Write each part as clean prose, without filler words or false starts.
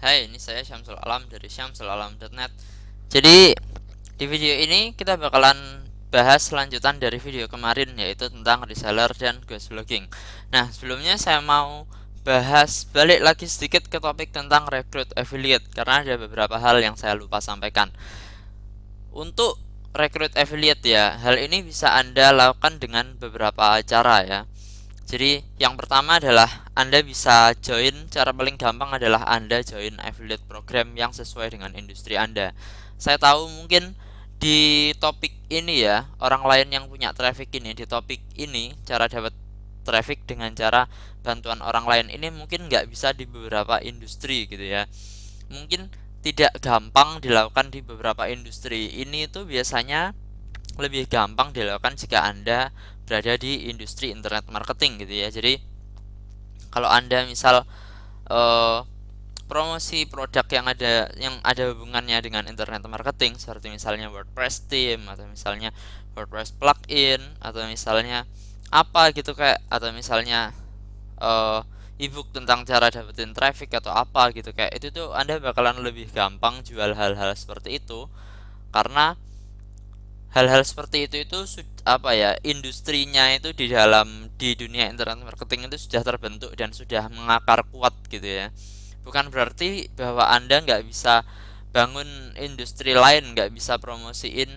Hai, ini saya Syamsul Alam dari syamsulalam.net. Jadi, di video ini kita bakalan bahas lanjutan dari video kemarin, yaitu tentang reseller dan ghost blogging. Nah, sebelumnya saya mau bahas balik lagi sedikit ke topik tentang rekrut affiliate, karena ada beberapa hal yang saya lupa sampaikan. Untuk rekrut affiliate ya, hal ini bisa Anda lakukan dengan beberapa cara ya. Jadi yang pertama adalah Anda bisa join, cara paling gampang adalah Anda join affiliate program yang sesuai dengan industri Anda. Saya tahu mungkin di topik ini ya, orang lain yang punya traffic ini, di topik ini cara dapat traffic dengan cara bantuan orang lain ini mungkin nggak bisa di beberapa industri gitu ya. Mungkin tidak gampang dilakukan di beberapa industri. Ini itu biasanya lebih gampang dilakukan jika Anda berada di industri internet marketing gitu ya. Jadi kalau Anda misal eh, promosi produk yang ada hubungannya dengan internet marketing seperti misalnya WordPress theme atau misalnya WordPress plugin atau misalnya apa gitu kayak atau misalnya eh, ebook tentang cara dapetin traffic atau apa gitu kayak itu tuh Anda bakalan lebih gampang jual hal-hal seperti itu karena hal-hal seperti itu apa ya, industrinya itu di dunia internet marketing itu sudah terbentuk dan sudah mengakar kuat gitu ya. Bukan berarti bahwa Anda nggak bisa bangun industri lain, nggak bisa promosiin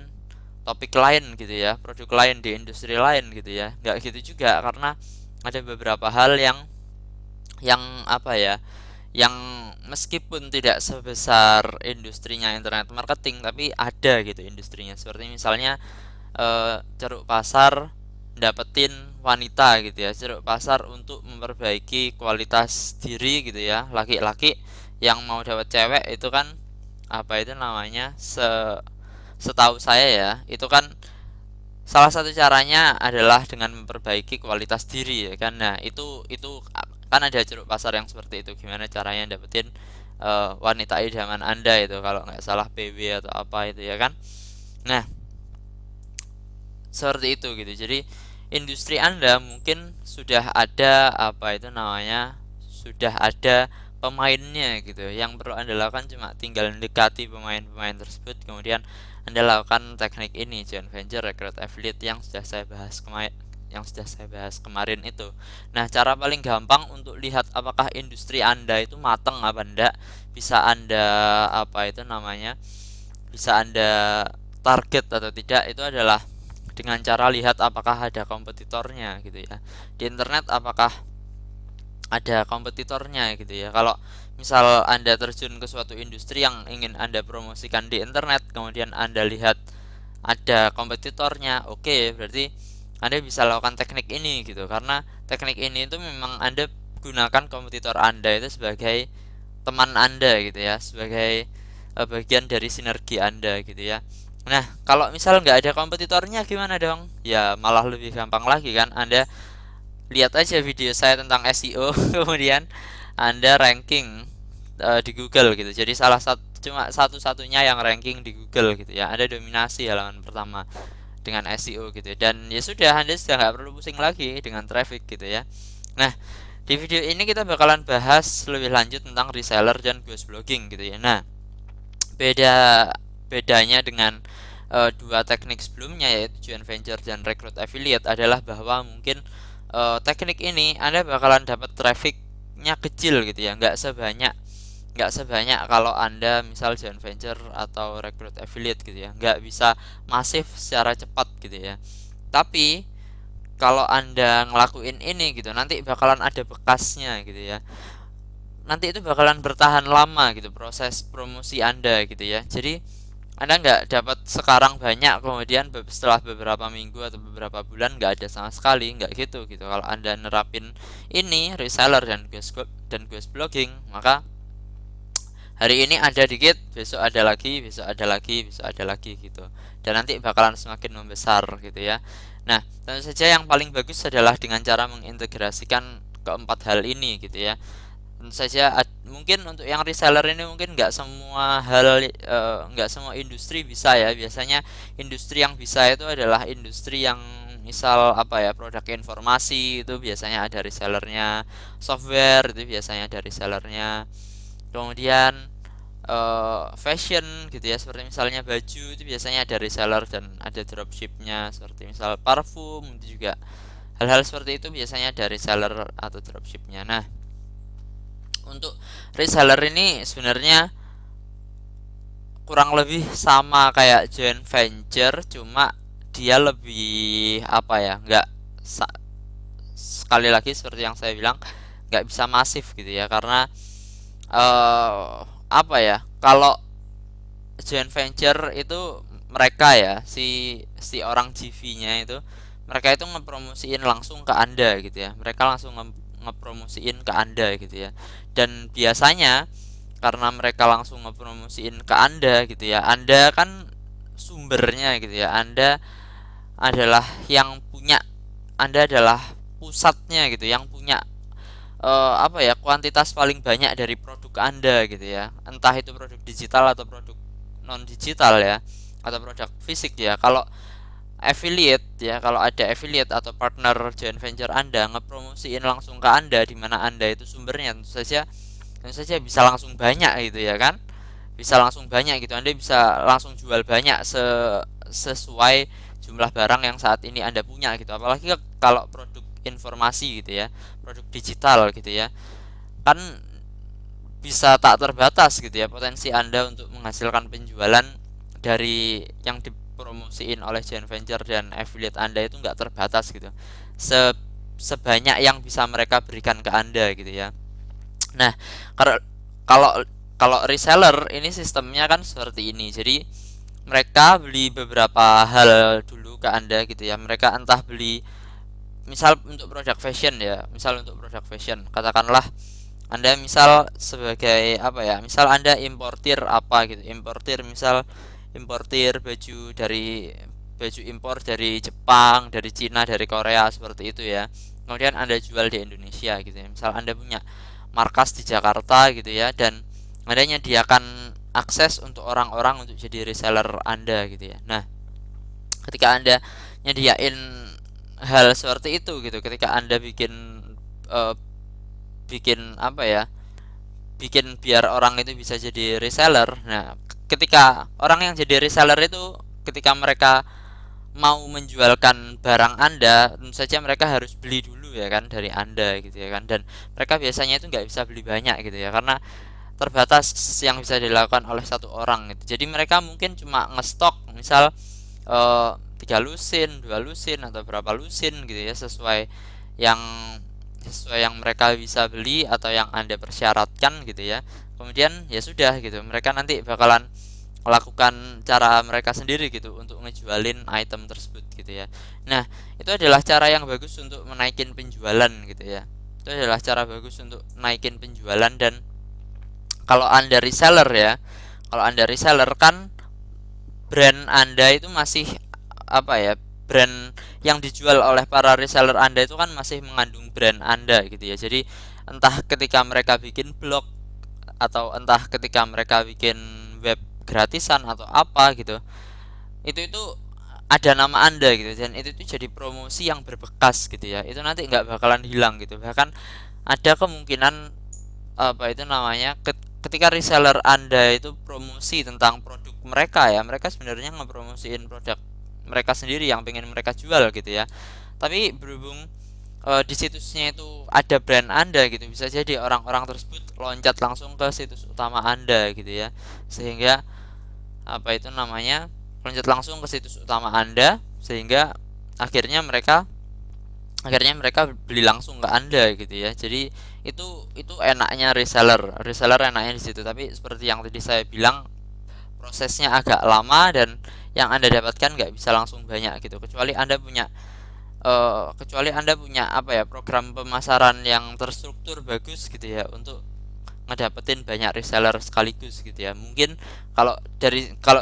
topik lain gitu ya, produk lain di industri lain gitu ya, nggak gitu juga, karena ada beberapa hal yang apa ya, yang meskipun tidak sebesar industrinya internet marketing tapi ada gitu industrinya, seperti misalnya ceruk pasar dapetin wanita gitu ya, ceruk pasar untuk memperbaiki kualitas diri gitu ya, laki-laki yang mau dapat cewek itu kan apa itu namanya, setahu saya ya itu kan salah satu caranya adalah dengan memperbaiki kualitas diri ya kan. Nah itu kan ada ceruk pasar yang seperti itu, gimana caranya dapetin wanita idaman Anda itu, kalau nggak salah PW atau apa itu ya kan. Nah seperti itu gitu. Jadi industri Anda mungkin sudah ada apa itu namanya, sudah ada pemainnya gitu. Yang perlu Anda lakukan cuma tinggal mendekati pemain-pemain tersebut, kemudian Anda lakukan teknik ini, joint venture, recruit affiliate, yang sudah saya bahas kemarin itu. Nah, cara paling gampang untuk lihat apakah industri Anda itu matang apa enggak, bisa Anda apa itu namanya, bisa Anda target atau tidak, itu adalah dengan cara lihat apakah ada kompetitornya gitu ya. Di internet apakah ada kompetitornya gitu ya. Kalau misal Anda terjun ke suatu industri yang ingin Anda promosikan di internet, kemudian Anda lihat ada kompetitornya, oke, berarti Anda bisa lakukan teknik ini gitu. Karena teknik ini itu memang Anda gunakan kompetitor Anda itu sebagai teman Anda gitu ya, sebagai bagian dari sinergi Anda gitu ya. Nah, kalau misal nggak ada kompetitornya gimana dong? Ya malah lebih gampang lagi kan. Anda lihat aja video saya tentang SEO, kemudian Anda ranking di Google gitu. Jadi cuma satu-satunya yang ranking di Google gitu ya. Anda dominasi halaman pertama dengan SEO gitu. Dan ya sudah, Anda sudah nggak perlu pusing lagi dengan traffic gitu ya. Nah, di video ini kita bakalan bahas lebih lanjut tentang reseller dan ghost blogging gitu ya. Nah, beda bedanya dengan dua teknik sebelumnya, yaitu joint venture dan recruit affiliate, adalah bahwa mungkin teknik ini Anda bakalan dapat trafficnya kecil gitu ya, nggak sebanyak kalau Anda misal joint venture atau recruit affiliate gitu ya, nggak bisa masif secara cepat gitu ya. Tapi kalau Anda ngelakuin ini gitu, nanti bakalan ada bekasnya gitu ya, nanti itu bakalan bertahan lama gitu proses promosi Anda gitu ya. Jadi Anda nggak dapat sekarang banyak, kemudian setelah beberapa minggu atau beberapa bulan nggak ada sama sekali, nggak gitu gitu. Kalau Anda nerapin ini reseller dan ghost blogging, maka hari ini ada dikit, besok ada lagi, besok ada lagi, besok ada lagi gitu. Dan nanti bakalan semakin membesar gitu ya. Nah, tentu saja yang paling bagus adalah dengan cara mengintegrasikan keempat hal ini gitu ya. Tentu saja mungkin untuk yang reseller ini mungkin nggak semua industri bisa ya. Biasanya industri yang bisa itu adalah industri yang misal apa ya, produk informasi itu biasanya ada resellernya, software itu biasanya ada resellernya, Kemudian fashion gitu ya, seperti misalnya baju itu biasanya ada reseller dan ada dropshipnya. Seperti misal parfum itu juga, hal-hal seperti itu biasanya ada reseller atau dropshipnya. Nah, untuk reseller ini sebenarnya kurang lebih sama kayak joint venture, cuma dia lebih apa ya, nggak sekali lagi seperti yang saya bilang, nggak bisa masif gitu ya, karena apa ya, kalau joint venture itu mereka ya, si si orang GV-nya itu, mereka itu ngepromosiin langsung ke Anda gitu ya. Mereka langsung ngepromosiin ke Anda gitu ya. Dan biasanya karena mereka langsung ngepromosiin ke Anda gitu ya, Anda kan sumbernya gitu ya. Anda adalah yang punya, Anda adalah pusatnya gitu, yang punya apa ya, kuantitas paling banyak dari produk Anda gitu ya. Entah itu produk digital atau produk non digital ya, atau produk fisik ya. Kalau affiliate ya, kalau ada affiliate atau partner joint venture Anda ngepromosiin langsung ke Anda, di mana Anda itu sumbernya, tentu saja bisa langsung banyak gitu ya kan. Bisa langsung banyak gitu. Anda bisa langsung jual banyak sesuai jumlah barang yang saat ini Anda punya gitu. Apalagi kalau produk informasi gitu ya, produk digital gitu ya, kan bisa tak terbatas gitu ya potensi Anda untuk menghasilkan penjualan dari yang dipromosiin oleh joint venture dan affiliate Anda itu nggak terbatas gitu. Sebanyak yang bisa mereka berikan ke Anda gitu ya. Nah, kalau kalau kalau reseller ini sistemnya kan seperti ini. Jadi mereka beli beberapa hal dulu ke Anda gitu ya. Mereka entah beli, misal untuk produk fashion ya, misal untuk produk fashion, katakanlah Anda misal sebagai apa ya, misal Anda importir apa gitu, importir misal importir baju impor dari Jepang, dari Cina, dari Korea seperti itu ya. Kemudian Anda jual di Indonesia gitu ya. Misal Anda punya markas di Jakarta gitu ya, dan Anda nyediakan akses untuk orang-orang untuk jadi reseller Anda gitu ya. Nah, ketika Anda nyediain hal seperti itu gitu, ketika Anda eh, bikin apa ya, bikin biar orang itu bisa jadi reseller. Nah, ketika orang yang jadi reseller itu, ketika mereka mau menjualkan barang Anda, tentu saja mereka harus beli dulu ya kan dari Anda gitu ya kan. Dan mereka biasanya itu nggak bisa beli banyak gitu ya, karena terbatas yang bisa dilakukan oleh satu orang gitu. Jadi mereka mungkin cuma ngestok misal 3 lusin, 2 lusin, atau berapa lusin gitu ya, yang sesuai yang mereka bisa beli atau yang Anda persyaratkan gitu ya. Kemudian ya sudah gitu, mereka nanti bakalan melakukan cara mereka sendiri gitu untuk ngejualin item tersebut gitu ya. Nah, itu adalah cara yang bagus untuk menaikin penjualan gitu ya. Itu adalah cara bagus untuk naikin penjualan. Dan kalau Anda reseller ya, kalau Anda reseller kan brand Anda itu masih apa ya, brand yang dijual oleh para reseller Anda itu kan masih mengandung brand Anda gitu ya. Jadi entah ketika mereka bikin blog, atau entah ketika mereka bikin web gratisan atau apa gitu, itu ada nama Anda gitu, dan itu jadi promosi yang berbekas gitu ya. Itu nanti nggak bakalan hilang gitu. Bahkan ada kemungkinan apa itu namanya, ketika reseller Anda itu promosi tentang produk mereka ya, mereka sebenarnya ngepromosiin produk mereka sendiri yang pengen mereka jual gitu ya. Tapi berhubung di situsnya itu ada brand Anda gitu, bisa jadi orang-orang tersebut loncat langsung ke situs utama Anda gitu ya. Sehingga apa itu namanya, loncat langsung ke situs utama Anda, sehingga akhirnya mereka beli langsung ke Anda gitu ya. Jadi itu enaknya reseller enaknya di situ. Tapi seperti yang tadi saya bilang, prosesnya agak lama, dan yang Anda dapatkan nggak bisa langsung banyak gitu, kecuali Anda punya apa ya, program pemasaran yang terstruktur bagus gitu ya, untuk ngedapetin banyak reseller sekaligus gitu ya. Mungkin kalau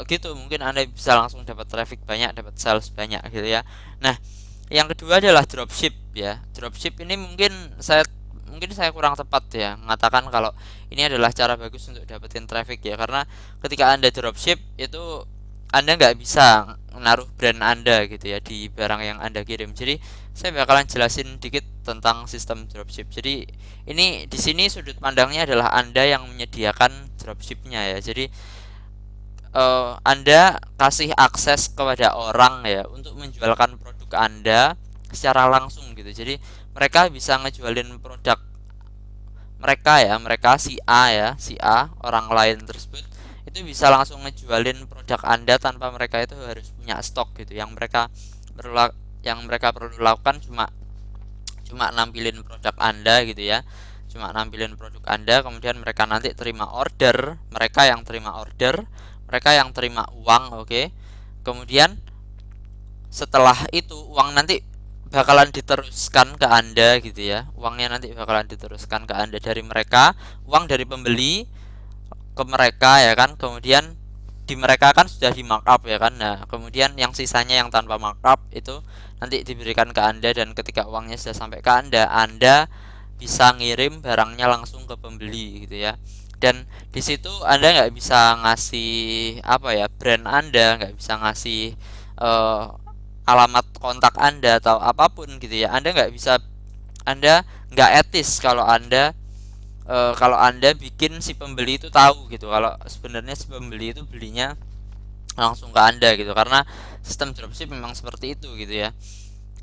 gitu mungkin Anda bisa langsung dapat traffic banyak, dapat sales banyak gitu ya. Nah, yang kedua adalah dropship ya. Dropship ini mungkin saya kurang tepat ya mengatakan kalau ini adalah cara bagus untuk dapetin traffic ya, karena ketika Anda dropship itu Anda nggak bisa naruh brand Anda gitu ya di barang yang Anda kirim. Jadi saya bakalan jelasin dikit tentang sistem dropship. Jadi ini di sini sudut pandangnya adalah Anda yang menyediakan dropshipnya ya. Jadi Anda kasih akses kepada orang ya untuk menjualkan produk Anda secara langsung gitu. Jadi mereka bisa ngejualin produk mereka ya, mereka si A ya, si A orang lain tersebut itu bisa langsung ngejualin produk Anda tanpa mereka itu harus punya stok gitu. Yang mereka perlu lakukan cuma cuma nampilin produk Anda gitu ya. Cuma nampilin produk Anda, kemudian mereka nanti terima order, mereka yang terima uang, oke. Kemudian setelah itu uang nanti bakalan diteruskan ke Anda gitu ya. Uangnya nanti bakalan diteruskan ke Anda dari mereka, uang dari pembeli ke mereka ya kan. Kemudian di mereka kan sudah di markup ya kan. Nah, kemudian yang sisanya yang tanpa markup itu nanti diberikan ke Anda, dan ketika uangnya sudah sampai ke Anda, Anda bisa ngirim barangnya langsung ke pembeli gitu ya. Dan di situ Anda nggak bisa ngasih apa ya, brand Anda, nggak bisa ngasih eh, alamat kontak Anda atau apapun gitu ya. Anda nggak etis kalau Anda bikin si pembeli itu tahu gitu kalau sebenarnya si pembeli itu belinya langsung ke Anda gitu, karena sistem dropship memang seperti itu gitu ya.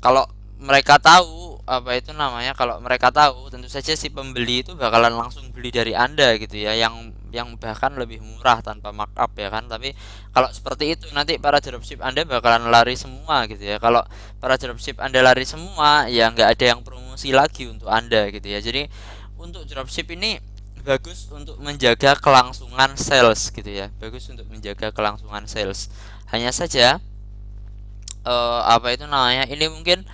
Kalau mereka tahu apa itu namanya, kalau mereka tahu tentu saja si pembeli itu bakalan langsung beli dari Anda gitu ya, yang bahkan lebih murah tanpa markup ya kan. Tapi kalau seperti itu nanti para dropship Anda bakalan lari semua gitu ya. Kalau para dropship Anda lari semua ya nggak ada yang promosi lagi untuk Anda gitu ya. Jadi untuk dropship ini bagus untuk menjaga kelangsungan sales gitu ya, bagus untuk menjaga kelangsungan sales. Hanya saja apa itu namanya, ini mungkin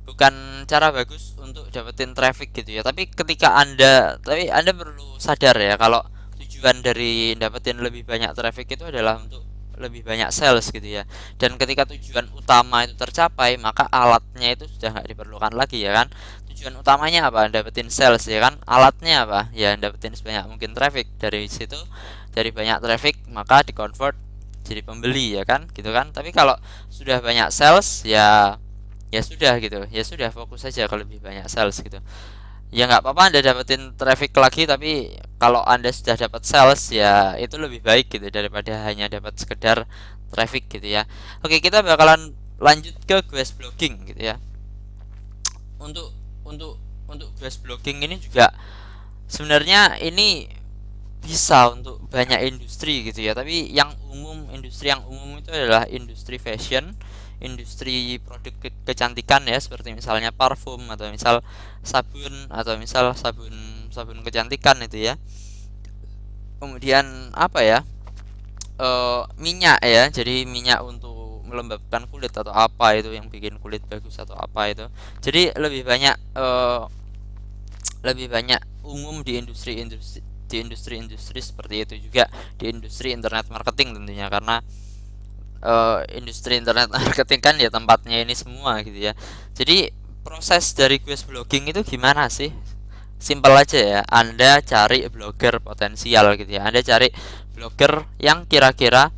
bukan cara bagus untuk dapetin traffic gitu ya. Tapi anda perlu sadar ya kalau tujuan dari dapetin lebih banyak traffic itu adalah untuk lebih banyak sales gitu ya. Dan ketika tujuan utama itu tercapai, maka alatnya itu sudah nggak diperlukan lagi ya kan. Tujuan utamanya apa? Dapetin sales ya kan. Alatnya apa? Ya dapetin sebanyak mungkin traffic. Dari situ, dari banyak traffic maka dikonvert jadi pembeli ya kan, gitu kan. Tapi kalau sudah banyak sales ya sudah gitu, ya sudah, fokus saja ke lebih banyak sales gitu. Ya nggak apa-apa Anda dapetin traffic lagi, tapi kalau Anda sudah dapat sales ya itu lebih baik gitu daripada hanya dapat sekedar traffic gitu ya. Oke, kita bakalan lanjut ke guest blogging gitu ya. Untuk untuk untuk guest blogging ini juga sebenarnya ini bisa untuk banyak industri gitu ya. Tapi industri yang umum itu adalah industri fashion, industri produk kecantikan ya, seperti misalnya parfum atau misal sabun, atau misal sabun sabun kecantikan itu ya. Kemudian apa ya, minyak ya, jadi minyak untuk melembabkan kulit atau apa itu yang bikin kulit bagus atau apa itu. Jadi lebih banyak umum di industri seperti itu. Juga di industri internet marketing tentunya, karena industri internet marketing kan ya tempatnya ini semua gitu ya. Jadi proses dari guest blogging itu gimana sih? Simpel aja ya, Anda cari blogger potensial gitu ya. Anda cari blogger yang kira-kira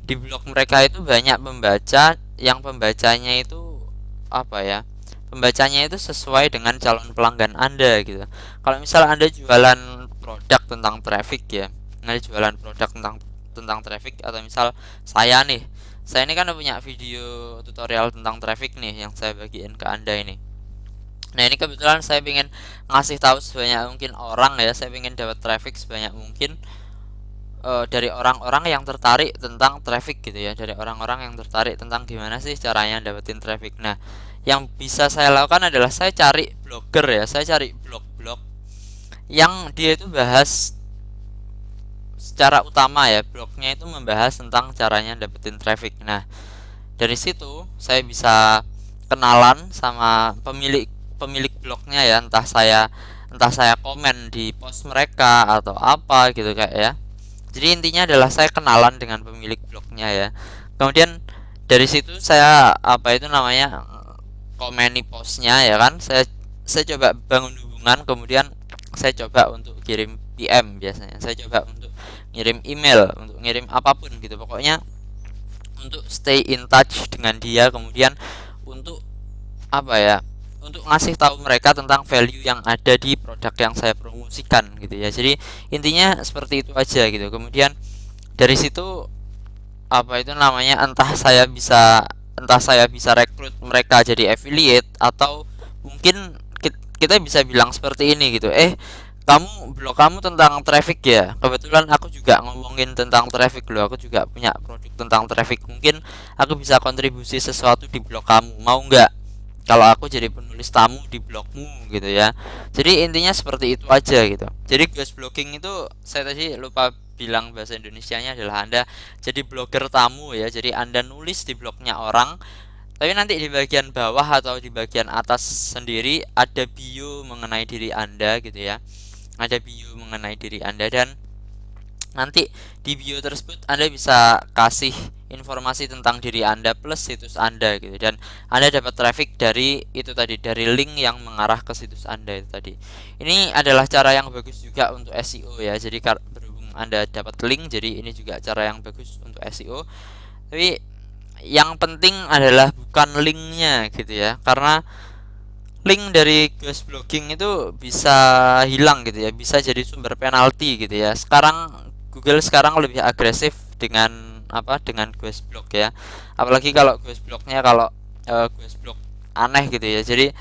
di blog mereka itu banyak pembaca, yang pembacanya itu apa ya, pembacanya itu sesuai dengan calon pelanggan Anda gitu. Kalau misal Anda jualan produk tentang traffic ya, Anda jualan produk tentang traffic, atau misal saya ini kan punya video tutorial tentang traffic nih yang saya bagiin ke Anda ini. Nah, ini kebetulan saya ingin ngasih tahu sebanyak mungkin orang ya, saya ingin dapat traffic sebanyak mungkin dari orang-orang yang tertarik tentang traffic gitu ya, dari orang-orang yang tertarik tentang gimana sih caranya dapetin traffic. Nah, yang bisa saya lakukan adalah saya cari blogger ya, saya cari blog-blog yang dia itu bahas secara utama ya, blognya itu membahas tentang caranya dapetin traffic. Nah, dari situ saya bisa kenalan sama pemilik pemilik blognya ya, entah saya komen di post mereka atau apa gitu kayak ya. Jadi intinya adalah saya kenalan dengan pemilik blognya ya. Kemudian dari situ saya apa itu namanya, komeni postnya ya kan. Saya coba bangun hubungan, kemudian saya coba untuk kirim PM, biasanya saya coba untuk ngirim email, untuk ngirim apapun gitu. Pokoknya untuk stay in touch dengan dia, kemudian untuk apa ya, untuk ngasih tahu mereka tentang value yang ada di produk yang saya promosikan gitu ya. Jadi intinya seperti itu aja gitu. Kemudian dari situ apa itu namanya, entah saya bisa rekrut mereka jadi affiliate, atau mungkin kita bisa bilang seperti ini gitu, blog kamu tentang traffic ya, kebetulan aku juga ngomongin tentang traffic loh, aku juga punya produk tentang traffic, mungkin aku bisa kontribusi sesuatu di blog kamu, mau nggak kalau aku jadi penulis tamu di blogmu gitu ya. Jadi intinya seperti itu aja gitu. Jadi guest blogging itu, saya tadi lupa bilang bahasa Indonesianya, adalah Anda jadi blogger tamu ya. Jadi Anda nulis di blognya orang, tapi nanti di bagian bawah atau di bagian atas sendiri ada bio mengenai diri Anda gitu ya. Ada bio mengenai diri Anda, dan nanti di bio tersebut Anda bisa kasih informasi tentang diri Anda plus situs Anda gitu, dan Anda dapat traffic dari itu tadi, dari link yang mengarah ke situs Anda itu tadi. Ini adalah cara yang bagus juga untuk SEO ya. Jadi berhubung Anda dapat link, jadi ini juga cara yang bagus untuk SEO. Tapi yang penting adalah bukan linknya gitu ya, karena link dari ghost blogging itu bisa hilang gitu ya, bisa jadi sumber penalti gitu ya. Google sekarang lebih agresif dengan dengan ghost blog ya, apalagi kalau ghost blognya, kalau ghost blog aneh gitu ya. Jadi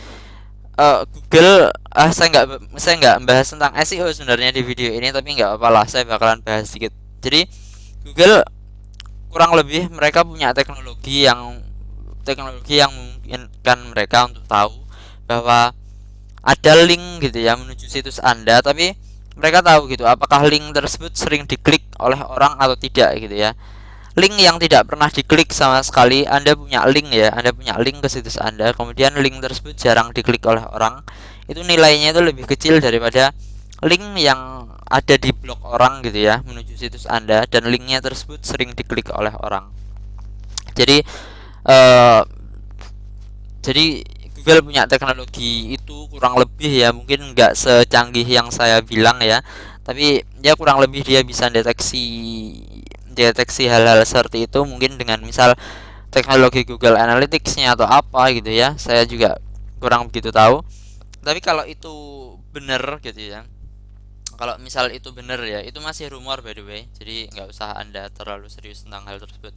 Google, saya nggak membahas tentang SEO sebenarnya di video ini, tapi nggak apa-apa lah, saya bakalan bahas sedikit. Jadi Google kurang lebih mereka punya teknologi yang memungkinkan mereka untuk tahu bahwa ada link gitu ya menuju situs Anda, tapi mereka tahu gitu apakah link tersebut sering diklik oleh orang atau tidak gitu ya. Link yang tidak pernah diklik sama sekali, Anda punya link ke situs Anda, kemudian link tersebut jarang diklik oleh orang, itu nilainya itu lebih kecil daripada link yang ada di blog orang gitu ya menuju situs Anda, dan linknya tersebut sering diklik oleh orang. Jadi eh, jadi Google punya teknologi itu kurang lebih ya, mungkin nggak secanggih yang saya bilang ya, tapi ya kurang lebih dia bisa deteksi hal-hal seperti itu, mungkin dengan misal teknologi Google Analytics-nya atau apa gitu ya. Saya juga kurang begitu tahu. Tapi kalau itu benar gitu ya, kalau misal itu benar ya, itu masih rumor by the way, jadi nggak usah Anda terlalu serius tentang hal tersebut.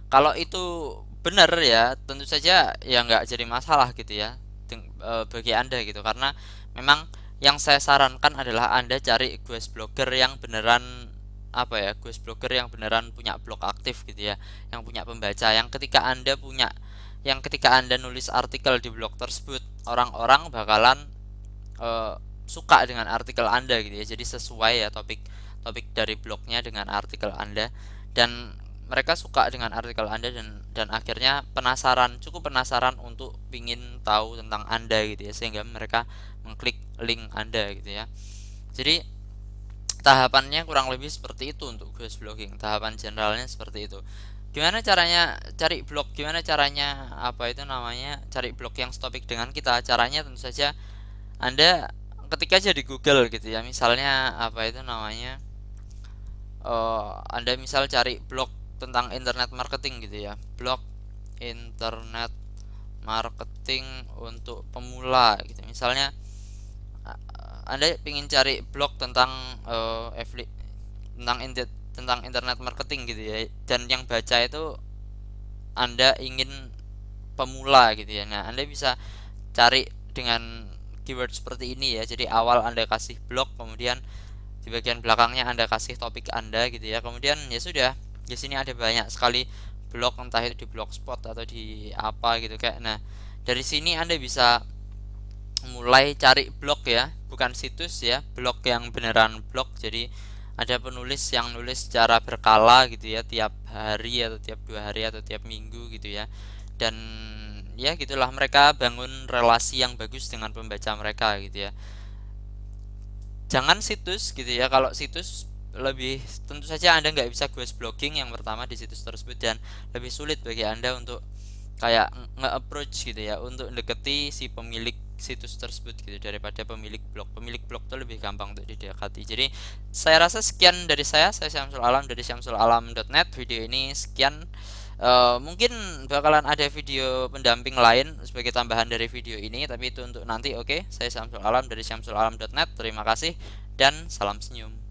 Kalau itu benar ya, tentu saja ya nggak jadi masalah gitu ya, bagi Anda gitu, karena memang yang saya sarankan adalah Anda cari ghost blogger yang beneran ghost blogger yang beneran punya blog aktif gitu ya, yang punya pembaca, yang ketika Anda nulis artikel di blog tersebut, orang-orang bakalan eh, suka dengan artikel Anda gitu ya. Jadi sesuai ya topik topik dari blognya dengan artikel Anda, dan mereka suka dengan artikel Anda, dan akhirnya cukup penasaran untuk pingin tahu tentang Anda gitu ya, sehingga mereka mengklik link Anda gitu ya. Jadi tahapannya kurang lebih seperti itu untuk ghost blogging. Tahapan generalnya seperti itu. Gimana caranya cari blog? Gimana caranya cari blog yang topik dengan kita? Caranya tentu saja Anda ketika aja di Google gitu ya, misalnya Anda misal cari blog tentang internet marketing gitu ya, blog internet marketing untuk pemula gitu misalnya. Anda ingin cari blog tentang tentang internet marketing gitu ya, dan yang baca itu Anda ingin pemula gitu ya. Nah, Anda bisa cari dengan keyword seperti ini ya. Jadi awal Anda kasih blog, kemudian di bagian belakangnya Anda kasih topik Anda gitu ya. Kemudian ya sudah, di sini ada banyak sekali blog, entah itu di Blogspot atau di apa gitu kayak. Nah, dari sini Anda bisa mulai cari blog ya, bukan situs ya, blog yang beneran blog. Jadi ada penulis yang nulis secara berkala gitu ya, tiap hari atau tiap 2 hari atau tiap minggu gitu ya, dan ya gitulah, mereka bangun relasi yang bagus dengan pembaca mereka gitu ya. Jangan situs gitu ya, kalau situs lebih, tentu saja Anda nggak bisa ghost blogging yang pertama di situs tersebut, dan lebih sulit bagi Anda untuk kayak nge-approach gitu ya, untuk mendekati si pemilik situs tersebut gitu, daripada pemilik blog. Pemilik blog itu lebih gampang untuk didekati. Jadi saya rasa sekian dari saya Syamsul Alam dari syamsulalam.net. Video ini sekian. Mungkin bakalan ada video pendamping lain sebagai tambahan dari video ini, tapi itu untuk nanti. Oke, saya Syamsul Alam dari syamsulalam.net. Terima kasih dan salam senyum.